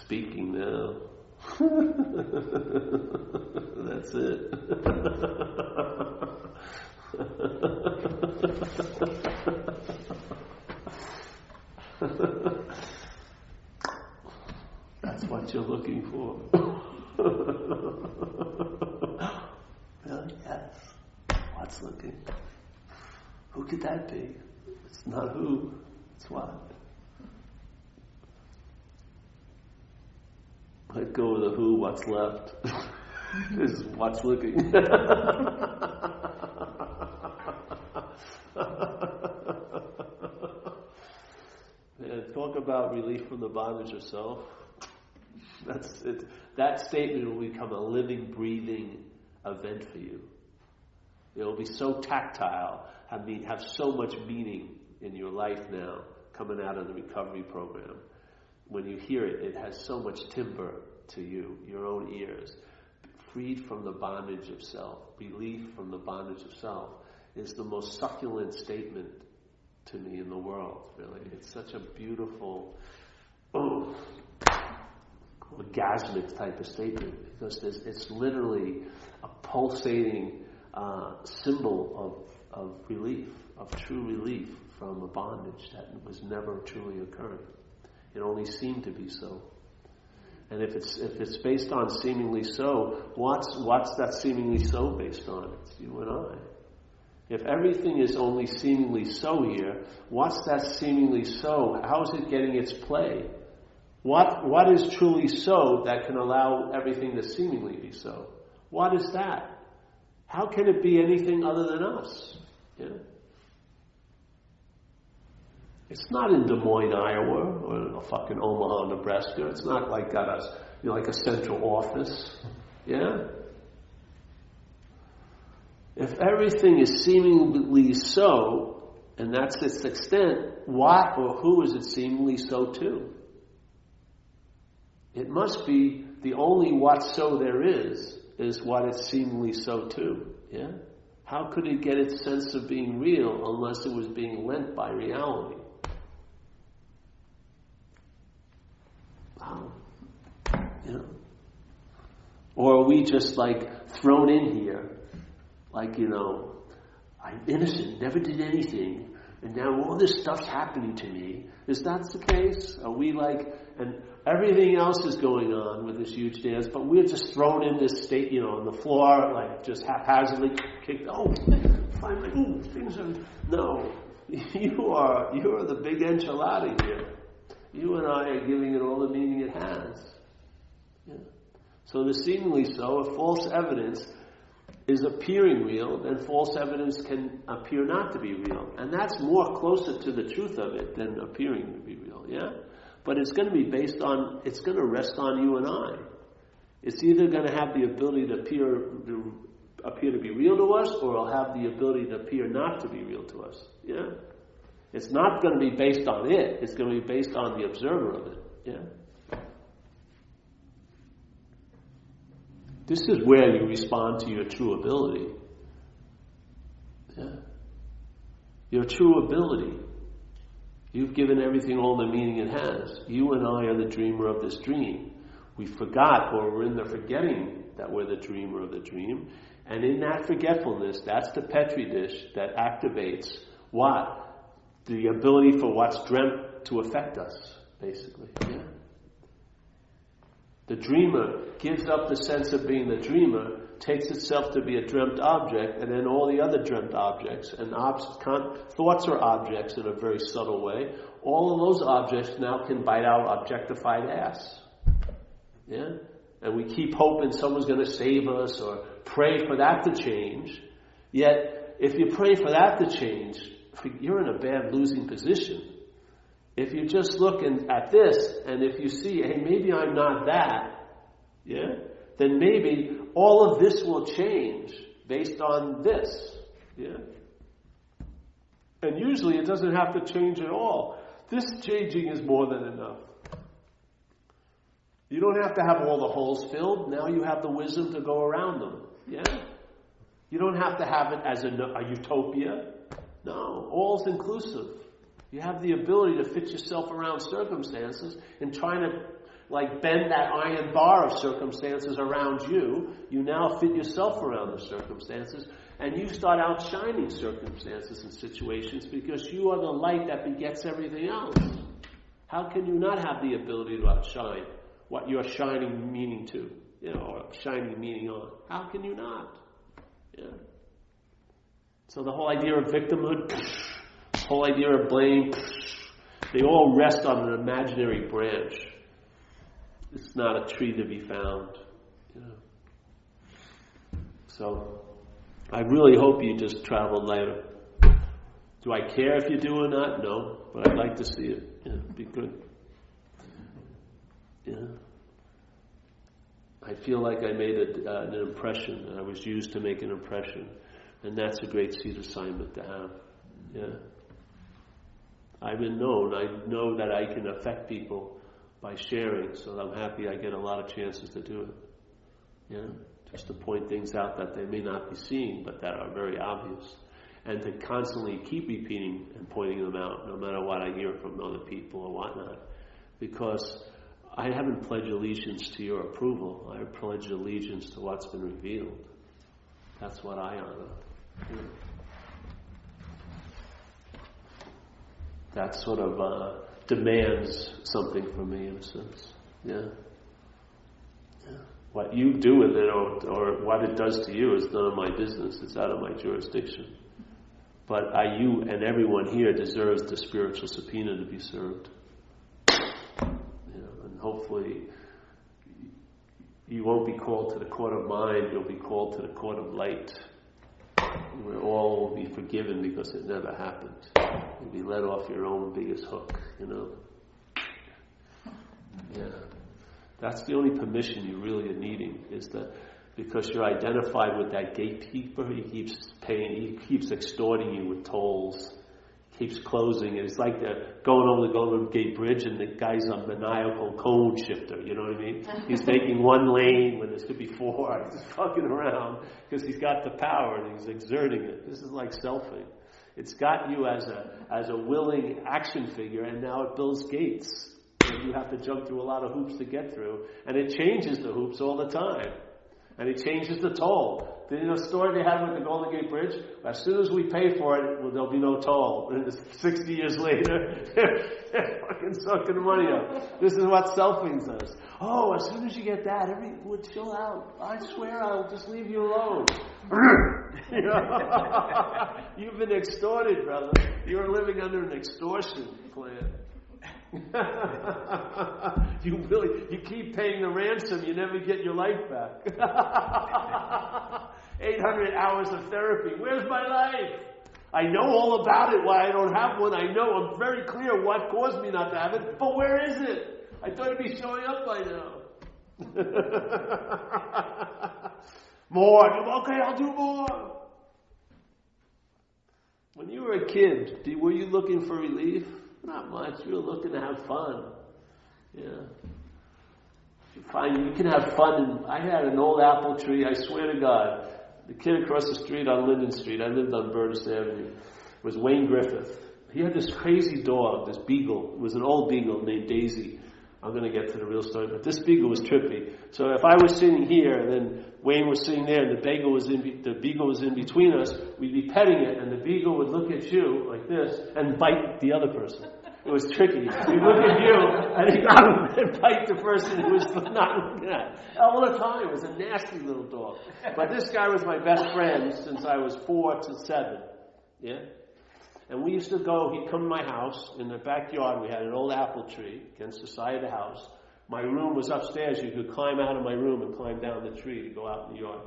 Speaking now. That's it. That's what you're looking for. Really? Yes. What's looking? Who could that be? It's not who, it's what. Let go of the who, what's left. This is what's looking. And talk about relief from the bondage of self. That's it. That statement will become a living, breathing event for you. It will be so tactile, have so much meaning in your life now, coming out of the recovery program. When you hear it, it has so much timbre to you, your own ears. Freed from the bondage of self, relief from the bondage of self, is the most succulent statement to me in the world, really. It's such a beautiful, orgasmic type of statement, because it's literally a pulsating symbol of relief, of true relief from a bondage that was never truly occurring. It only seemed to be so. And if it's based on seemingly so, what's that seemingly so based on? It's you and I. If everything is only seemingly so here, what's that seemingly so? How is it getting its play? What is truly so that can allow everything to seemingly be so? What is that? How can it be anything other than us? Yeah? It's not in Des Moines, Iowa, or fucking Omaha, Nebraska. It's not like got us, like a central office. Yeah? If everything is seemingly so, and that's its extent, what or who is it seemingly so to? It must be the only what so there is what it's seemingly so to. Yeah? How could it get its sense of being real unless it was being lent by reality? Wow. You know? Or are we just like thrown in here, like, I'm innocent, never did anything, and now all this stuff's happening to me. Is that the case? Are we like, and everything else is going on with this huge dance, but we're just thrown in this state, on the floor, like just haphazardly kicked, finally, things are, no. You are the big enchilada here. You and I are giving it all the meaning it has. Yeah. So the seemingly so, if false evidence is appearing real, then false evidence can appear not to be real. And that's more closer to the truth of it than appearing to be real, yeah? But it's going to be it's going to rest on you and I. It's either going to have the ability to appear to be real to us, or it'll have the ability to appear not to be real to us, yeah? It's not going to be based on it, it's going to be based on the observer of it, yeah? This is where you respond to your true ability. Yeah. Your true ability. You've given everything all the meaning it has. You and I are the dreamer of this dream. We forgot, or we're in the forgetting that we're the dreamer of the dream. And in that forgetfulness, that's the Petri dish that activates what? The ability for what's dreamt to affect us, basically. Yeah. The dreamer gives up the sense of being the dreamer, takes itself to be a dreamt object, and then all the other dreamt objects, and thoughts are objects in a very subtle way, all of those objects now can bite our objectified ass. Yeah? And we keep hoping someone's going to save us, or pray for that to change. Yet, if you pray for that to change, you're in a bad losing position. If you're just looking at this, and if you see, hey, maybe I'm not that, yeah, then maybe all of this will change based on this, yeah. And usually it doesn't have to change at all. This changing is more than enough. You don't have to have all the holes filled. Now you have the wisdom to go around them, yeah. You don't have to have it as a utopia. No, all's inclusive. You have the ability to fit yourself around circumstances, and trying to bend that iron bar of circumstances around you. You now fit yourself around the circumstances, and you start outshining circumstances and situations because you are the light that begets everything else. How can you not have the ability to outshine what you're shining meaning to, or shining meaning on? How can you not? Yeah. So the whole idea of victimhood, the whole idea of blame, they all rest on an imaginary branch. It's not a tree to be found. So I really hope you just travel later. Do I care if you do or not? No, but I'd like to see it. It'd be good. I feel like I made an impression. I was used to make an impression. And that's a great seed assignment to have. Yeah. I've been known. I know that I can affect people by sharing, so I'm happy I get a lot of chances to do it. Yeah? Just to point things out that they may not be seeing, but that are very obvious. And to constantly keep repeating and pointing them out, no matter what I hear from other people or whatnot. Because I haven't pledged allegiance to your approval. I pledge allegiance to what's been revealed. That's what I honor. Yeah. That sort of demands something from me in a sense. Yeah. What you do with it or what it does to you is none of my business. It's out of my jurisdiction. But you and everyone here deserves the spiritual subpoena to be served. And hopefully you won't be called to the court of mind, you'll be called to the court of light. Where all will be forgiven because it never happened. You'll be let off your own biggest hook, Yeah. That's the only permission you really are needing, is that because you're identified with that gatekeeper. He keeps paying, he keeps extorting you with tolls, keeps closing it. It's like going over the Golden Gate Bridge and the guy's a maniacal cone shifter, you know what I mean? He's making one lane when there should be four. He's fucking around because he's got the power and he's exerting it. This is like selfing. It's got you as a willing action figure, and now it builds gates. And you have to jump through a lot of hoops to get through, and it changes the hoops all the time. And it changes the toll. The story they had with the Golden Gate Bridge, as soon as we pay for it, well, there'll be no toll. And 60 years later, they're fucking sucking money up. This is what selfing does. Oh, as soon as you get that, everyone would chill out. I swear I'll just leave you alone. You've been extorted, brother. You're living under an extortion plan. You keep paying the ransom, you never get your life back. 800 hours of therapy. Where's my life? I know all about it, why I don't have one. I know, I'm very clear what caused me not to have it, but where is it? I thought it'd be showing up by now. More. Okay, I'll do more. When you were a kid, were you looking for relief? Not much. You were looking to have fun. Yeah. You can have fun. And I had an old apple tree, I swear to God. The kid across the street on Linden Street, I lived on Burtis Avenue, was Wayne Griffith. He had this crazy dog, this beagle. It was an old beagle named Daisy. I'm going to get to the real story, but this beagle was trippy. So if I was sitting here, and then Wayne was sitting there, and the beagle was in between us, we'd be petting it, and the beagle would look at you like this and bite the other person. It was tricky. He'd look at you, and he'd bite the person who was not looking at. All the time. It was a nasty little dog. But this guy was my best friend since I was 4 to 7. Yeah? And we used to go, he'd come to my house. In the backyard, we had an old apple tree against the side of the house. My room was upstairs. You could climb out of my room and climb down the tree to go out in the yard.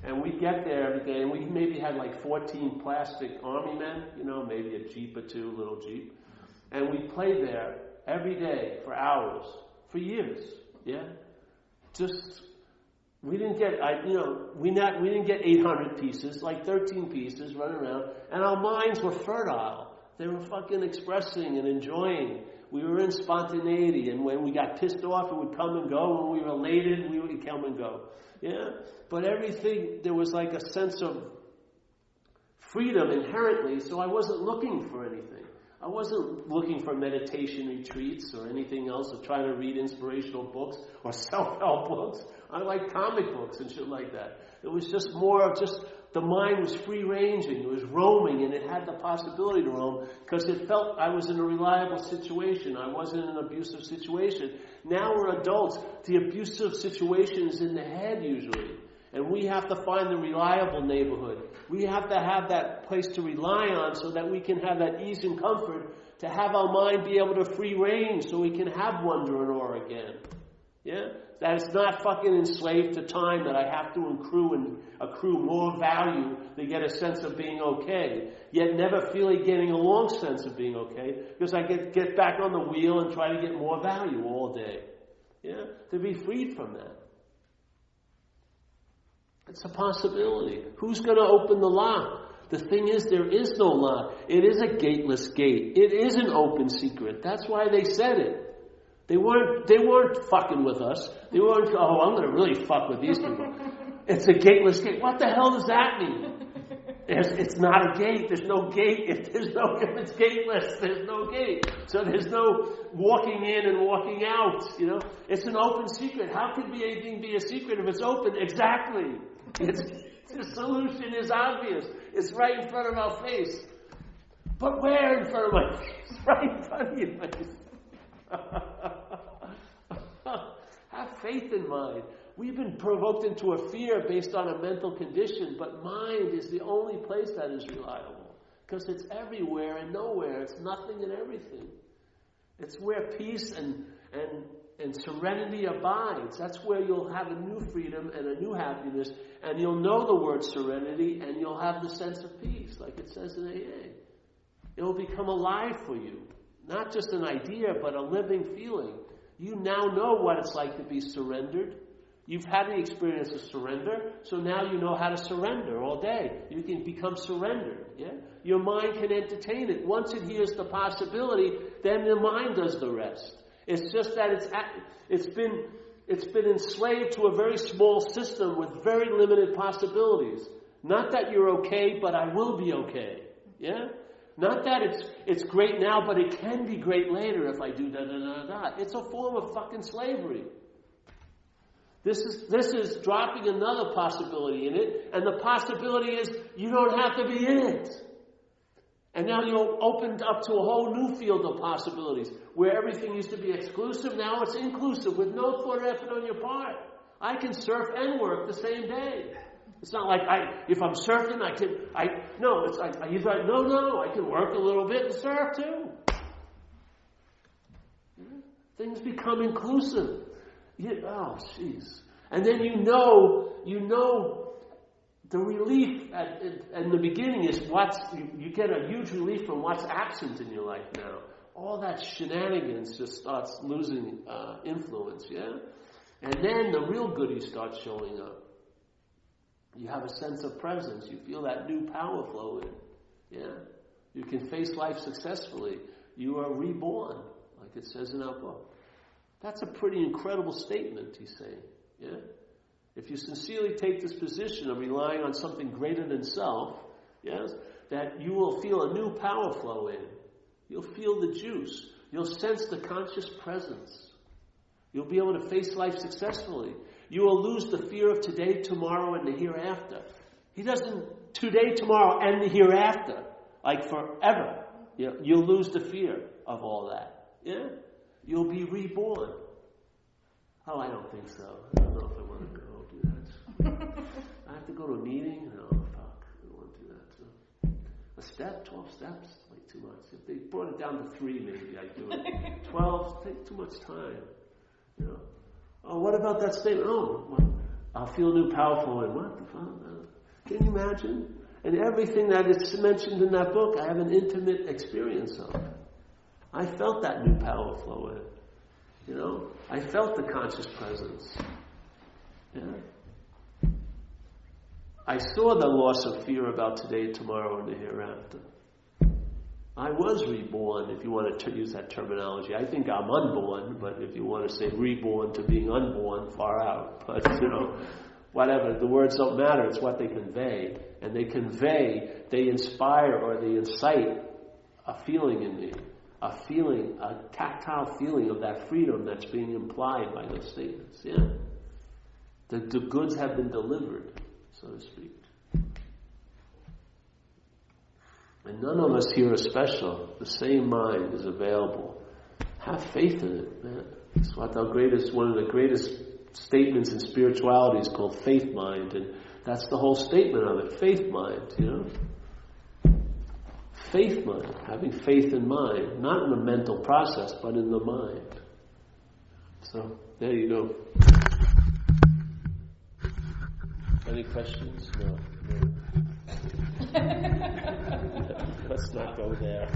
And we'd get there every day, and we maybe had like 14 plastic army men, maybe a Jeep or two, a little Jeep. And we played there every day for hours, for years. Yeah, we didn't get we didn't get 800 pieces, like 13 pieces running around, and our minds were fertile. They were fucking expressing and enjoying. We were in spontaneity, and when we got pissed off, it would come and go. When we were elated, we would come and go. Yeah, but everything, there was like a sense of freedom inherently. So I wasn't looking for anything. I wasn't looking for meditation retreats or anything else, or trying to read inspirational books or self-help books. I like comic books and shit like that. It was just more of the mind was free-ranging. It was roaming, and it had the possibility to roam because it felt I was in a reliable situation. I wasn't in an abusive situation. Now we're adults. The abusive situation is in the head usually. And we have to find the reliable neighborhood. We have to have that place to rely on so that we can have that ease and comfort to have our mind be able to free range so we can have wonder and awe again. Yeah? That it's not fucking enslaved to time that I have to accrue more value to get a sense of being okay, yet never really getting a long sense of being okay because I get back on the wheel and try to get more value all day. Yeah? To be freed from that. It's a possibility. Who's going to open the lock? The thing is, there is no lock. It is a gateless gate. It is an open secret. That's why they said it. They weren't fucking with us. They weren't, I'm going to really fuck with these people. It's a gateless gate. What the hell does that mean? It's not a gate. There's no gate. If it's gateless, there's no gate. So there's no walking in and walking out. It's an open secret. How could anything be a secret if it's open? Exactly. The solution is obvious. It's right in front of our face. But where in front of my face? Right in front of your face. Have faith in mind. We've been provoked into a fear based on a mental condition, but mind is the only place that is reliable. Because it's everywhere and nowhere. It's nothing and everything. It's where peace and serenity abides. That's where you'll have a new freedom and a new happiness, and you'll know the word serenity, and you'll have the sense of peace, like it says in AA. It will become alive for you. Not just an idea, but a living feeling. You now know what it's like to be surrendered. You've had the experience of surrender, so now you know how to surrender all day. You can become surrendered. Yeah? Your mind can entertain it. Once it hears the possibility, then the mind does the rest. It's just that it's been enslaved to a very small system with very limited possibilities. Not that you're okay, but I will be okay. Yeah? Not that it's great now, but it can be great later if I do da-da-da-da. It's a form of fucking slavery. This is dropping another possibility in it, and the possibility is you don't have to be in it. And now you're opened up to a whole new field of possibilities, where everything used to be exclusive, now it's inclusive, with no thought or effort on your part. I can surf and work the same day. It's not like if I'm surfing, I can work a little bit and surf too. Things become inclusive. Oh, jeez. And then you know the relief in the beginning is you get a huge relief from what's absent in your life now. All that shenanigans just starts losing influence, yeah? And then the real goodies start showing up. You have a sense of presence. You feel that new power flow in, yeah? You can face life successfully. You are reborn, like it says in our book. That's a pretty incredible statement, he's saying. Yeah? If you sincerely take this position of relying on something greater than self, yes, that you will feel a new power flow in. You'll feel the juice. You'll sense the conscious presence. You'll be able to face life successfully. You will lose the fear of today, tomorrow, and the hereafter. He doesn't today, tomorrow, and the hereafter, like forever. You'll lose the fear of all that. Yeah? You'll be reborn. Oh, I don't think so. I don't know if I want to go do that. I have to go to a meeting? No, fuck. I don't want to do that. So, a step, 12 steps, like too much. If they brought it down to 3, maybe I'd do it. 12, take too much time. You know. Oh, what about that statement? Oh, well, I'll feel new powerful in what the fuck? Can you imagine? And everything that is mentioned in that book, I have an intimate experience of. I felt that new power flow in. You know? I felt the conscious presence. Yeah? I saw the loss of fear about today, tomorrow, and the hereafter. I was reborn, if you want to use that terminology. I think I'm unborn, but if you want to say reborn to being unborn, far out. But, whatever. The words don't matter. It's what they convey. And they inspire or they incite a feeling in me. A tactile feeling of that freedom that's being implied by those statements. Yeah? The goods have been delivered, so to speak. And none of us here are special. The same mind is available. Have faith in it, man. It's one of the greatest statements in spirituality is called faith mind, and that's the whole statement of it. Faith mind, Faith mind, having faith in mind, not in the mental process, but in the mind. So, there you go. Any questions? No. Let's not go there.